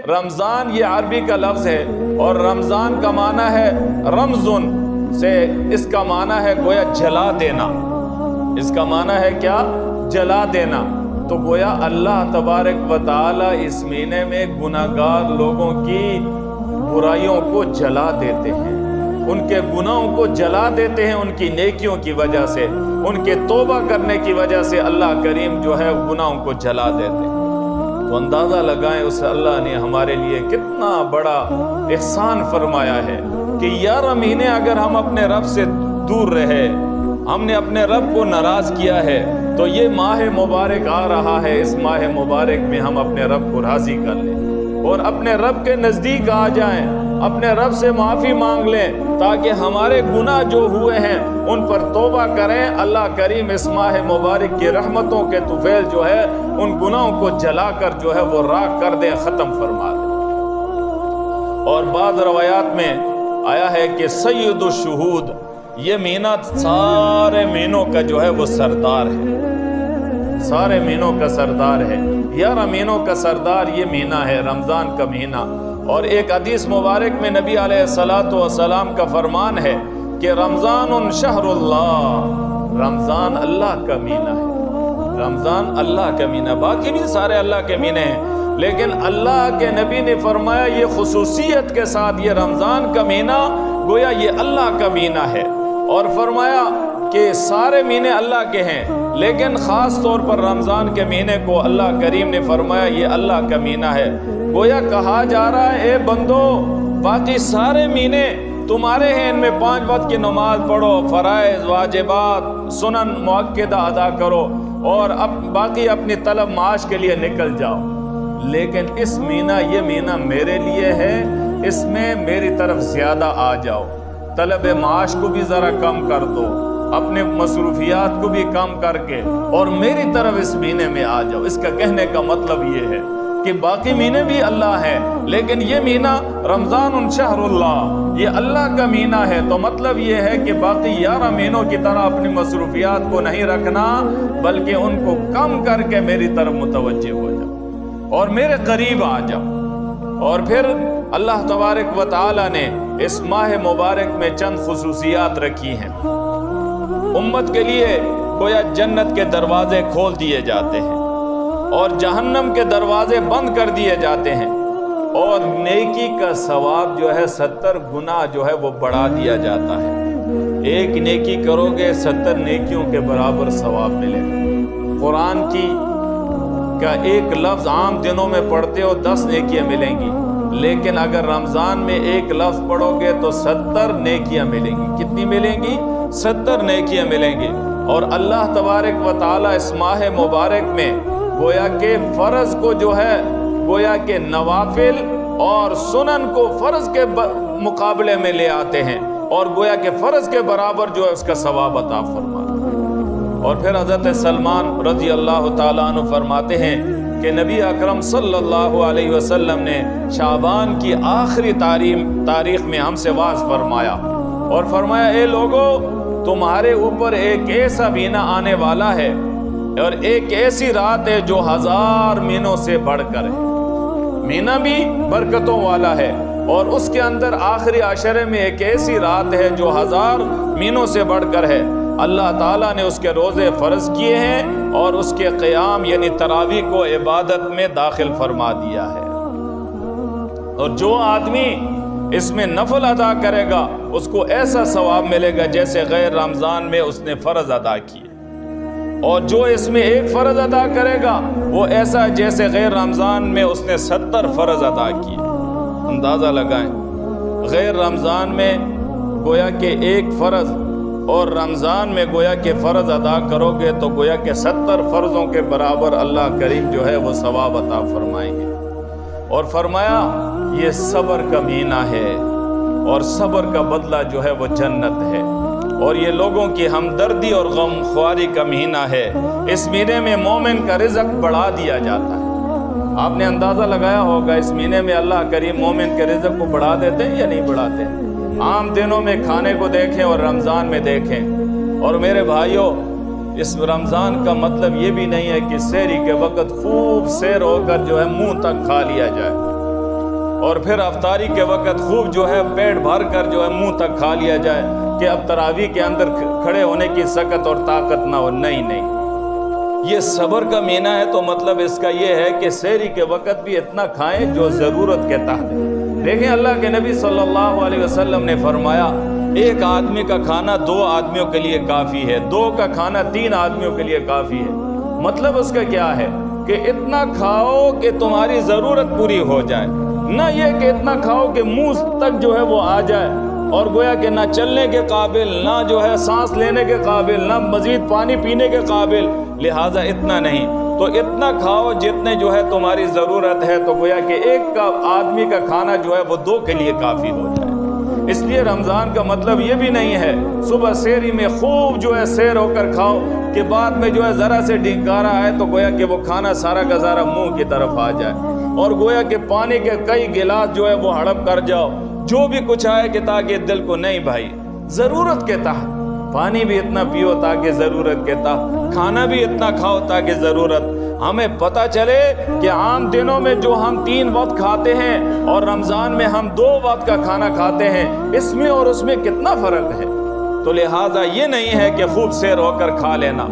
رمضان یہ عربی کا لفظ ہے، اور رمضان کا معنی ہے رمزن سے، اس کا معنی ہے گویا جلا دینا، اس کا معنی ہے کیا؟ جلا دینا۔ تو گویا اللہ تبارک و تعالی اس مہینے میں گناہگار لوگوں کی برائیوں کو جلا دیتے ہیں، ان کے گناہوں کو جلا دیتے ہیں، ان کی نیکیوں کی وجہ سے، ان کے توبہ کرنے کی وجہ سے اللہ کریم جو ہے گناہوں کو جلا دیتے ہیں۔ تو اندازہ لگائیں اس اللہ نے ہمارے لیے کتنا بڑا احسان فرمایا ہے کہ 11 مہینے اگر ہم اپنے رب سے دور رہے، ہم نے اپنے رب کو ناراض کیا ہے، تو یہ ماہ مبارک آ رہا ہے، اس ماہ مبارک میں ہم اپنے رب کو راضی کر لیں اور اپنے رب کے نزدیک آ جائیں، اپنے رب سے معافی مانگ لیں تاکہ ہمارے گناہ جو ہوئے ہیں ان پر توبہ کریں۔ اللہ کریم اس ماہ مبارک کی رحمتوں کے طفیل جو ہے ان گناہوں کو جلا کر جو ہے وہ راکھ کر دیں، ختم فرما دیں۔ اور بعض روایات میں آیا ہے کہ سید الشہود، یہ مہینہ سارے مہینوں کا جو ہے وہ سردار ہے، سارے مہینوں کا سردار ہے، 11 مہینوں کا سردار یہ مہینہ ہے، رمضان کا مہینہ۔ اور ایک حدیث مبارک میں نبی علیہ السلام کا فرمان ہے کہ رمضان شہر اللہ، رمضان اللہ کا مہینہ ہے، رمضان اللہ کا مہینہ، باقی بھی سارے اللہ کے مہینے ہیں، لیکن اللہ کے نبی نے فرمایا یہ خصوصیت کے ساتھ یہ رمضان کا مہینہ گویا یہ اللہ کا مہینہ ہے، اور فرمایا کہ سارے مہینے اللہ کے ہیں لیکن خاص طور پر رمضان کے مہینے کو اللہ کریم نے فرمایا یہ اللہ کا مہینہ ہے۔ گویا کہا جا رہا ہے اے بندو باقی سارے مہینے تمہارے ہیں، ان میں 5 وقت کی نماز پڑھو، فرائض واجبات سنن مؤکدہ ادا کرو، اور اب باقی اپنی طلب معاش کے لیے نکل جاؤ، لیکن اس مہینہ یہ مہینہ میرے لیے ہے، اس میں میری طرف زیادہ آ جاؤ، طلب معاش کو بھی ذرا کم کر دو، اپنے مصروفیات کو بھی کم کر کے اور میری طرف اس مہینے میں آ جاؤ۔ اس کا کہنے کا مطلب یہ ہے کہ باقی مہینے بھی اللہ ہے لیکن یہ مہینہ رمضان شہر اللہ یہ اللہ کا مہینہ ہے، تو مطلب یہ ہے کہ باقی 11 مہینوں کی طرح اپنی مصروفیات کو نہیں رکھنا بلکہ ان کو کم کر کے میری طرف متوجہ ہو جاؤ اور میرے قریب آ جاؤ۔ اور پھر اللہ تبارک و تعالی نے اس ماہ مبارک میں چند خصوصیات رکھی ہیں۔ امت کے لیے گویا جنت کے دروازے کھول دیے جاتے ہیں اور جہنم کے دروازے بند کر دیے جاتے ہیں، اور نیکی کا ثواب جو ہے 70 گنا جو ہے وہ بڑھا دیا جاتا ہے۔ ایک نیکی کرو گے 70 نیکیوں کے برابر ثواب ملے گا۔ قرآن کی کا ایک لفظ عام دنوں میں پڑھتے ہو 10 نیکیاں ملیں گی، لیکن اگر رمضان میں ایک لفظ پڑھو گے تو 70 نیکیاں ملیں گی۔ کتنی ملیں گی؟ 70 نیکیاں ملیں گی۔ اور اللہ تبارک و تعالی اس ماہ مبارک میں گویا کہ فرض کو جو ہے گویا کہ نوافل اور سنن کو فرض کے مقابلے میں لے آتے ہیں اور گویا کہ فرض کے برابر جو ہے اس کا ثواب عطا فرماتے ہیں۔ اور پھر حضرت سلمان رضی اللہ تعالیٰ عنہ فرماتے ہیں کہ نبی اکرم صلی اللہ علیہ وسلم نے شعبان کی آخری تاریخ میں ہم سے واعظ فرمایا اور فرمایا اے لوگو تمہارے اوپر ایک ایسا مہینہ آنے والا ہے اور ایک ایسی رات ہے جو 1000 مہینوں سے بڑھ کر ہے۔ مہینہ بھی برکتوں والا ہے اور اس کے اندر آخری عشرے میں ایک ایسی رات ہے جو 1000 مہینوں سے بڑھ کر ہے۔ اللہ تعالیٰ نے اس کے روزے فرض کیے ہیں اور اس کے قیام یعنی تراویح کو عبادت میں داخل فرما دیا ہے، اور جو آدمی اس میں نفل ادا کرے گا اس کو ایسا ثواب ملے گا جیسے غیر رمضان میں اس نے فرض ادا کیے، اور جو اس میں ایک فرض ادا کرے گا وہ ایسا جیسے غیر رمضان میں اس نے 70 فرض ادا کیے۔ اندازہ لگائیں غیر رمضان میں گویا کہ ایک فرض اور رمضان میں گویا کہ فرض ادا کرو گے تو گویا کہ 70 فرضوں کے برابر اللہ کریم جو ہے وہ ثواب عطا فرمائیں گے۔ اور فرمایا یہ صبر کا مہینہ ہے اور صبر کا بدلہ جو ہے وہ جنت ہے، اور یہ لوگوں کی ہمدردی اور غم خواری کا مہینہ ہے۔ اس مہینے میں مومن کا رزق بڑھا دیا جاتا ہے۔ آپ نے اندازہ لگایا ہوگا اس مہینے میں اللہ کریم مومن کے رزق کو بڑھا دیتے ہیں یا نہیں بڑھاتے؟ عام دنوں میں کھانے کو دیکھیں اور رمضان میں دیکھیں۔ اور میرے بھائیوں اس رمضان کا مطلب یہ بھی نہیں ہے کہ سحری کے وقت خوب سیر ہو کر جو ہے منہ تک کھا لیا جائے، اور پھر افطاری کے وقت خوب جو ہے پیٹ بھر کر جو ہے منہ تک کھا لیا جائے کہ اب تراویح کے اندر کھڑے ہونے کی سکت اور طاقت نہ ہو. نہیں، یہ صبر کا مینہ ہے. تو مطلب اس کا یہ ہے کہ سحری کے وقت بھی اتنا کھائیں جو ضرورت کے تحت. دیکھیں اللہ کے نبی صلی اللہ علیہ وسلم نے فرمایا ایک آدمی کا کھانا 2 آدمیوں کے لیے کافی ہے, 2 کا کھانا 3 آدمیوں کے لیے کافی ہے. مطلب اس کا کیا ہے کہ اتنا کھاؤ کہ تمہاری ضرورت پوری ہو جائے, نہ یہ کہ اتنا کھاؤ کہ منہ تک جو ہے وہ آ جائے اور گویا کہ نہ چلنے کے قابل, نہ جو ہے سانس لینے کے قابل, نہ مزید پانی پینے کے قابل. لہٰذا اتنا نہیں, تو اتنا کھاؤ جتنے جو ہے تمہاری ضرورت ہے. تو گویا کہ ایک آدمی کا کھانا جو ہے وہ 2 کے لیے کافی ہو جائے. اس لیے رمضان کا مطلب یہ بھی نہیں ہے صبح سحری میں خوب جو ہے سیر ہو کر کھاؤ کہ بعد میں جو ہے ذرا سے ڈنکارا آئے تو گویا کہ وہ کھانا سارا کا سارا منہ کی طرف آ جائے, اور گویا کہ پانی کے کئی گلاس جو ہے وہ ہڑپ کر جاؤ جو بھی کچھ آئے کہ تاکہ دل کو. نہیں بھائی, ضرورت کے تحت پانی بھی اتنا پیو تاکہ ضرورت کے تحت, کھانا بھی اتنا کھاؤ تاکہ ضرورت. ہمیں پتہ چلے کہ عام دنوں میں جو ہم 3 وقت کھاتے ہیں اور رمضان میں ہم 2 وقت کا کھانا کھاتے ہیں, اس میں اور اس میں کتنا فرق ہے. تو لہٰذا یہ نہیں ہے کہ خوب سیر ہو کر کھا لینا.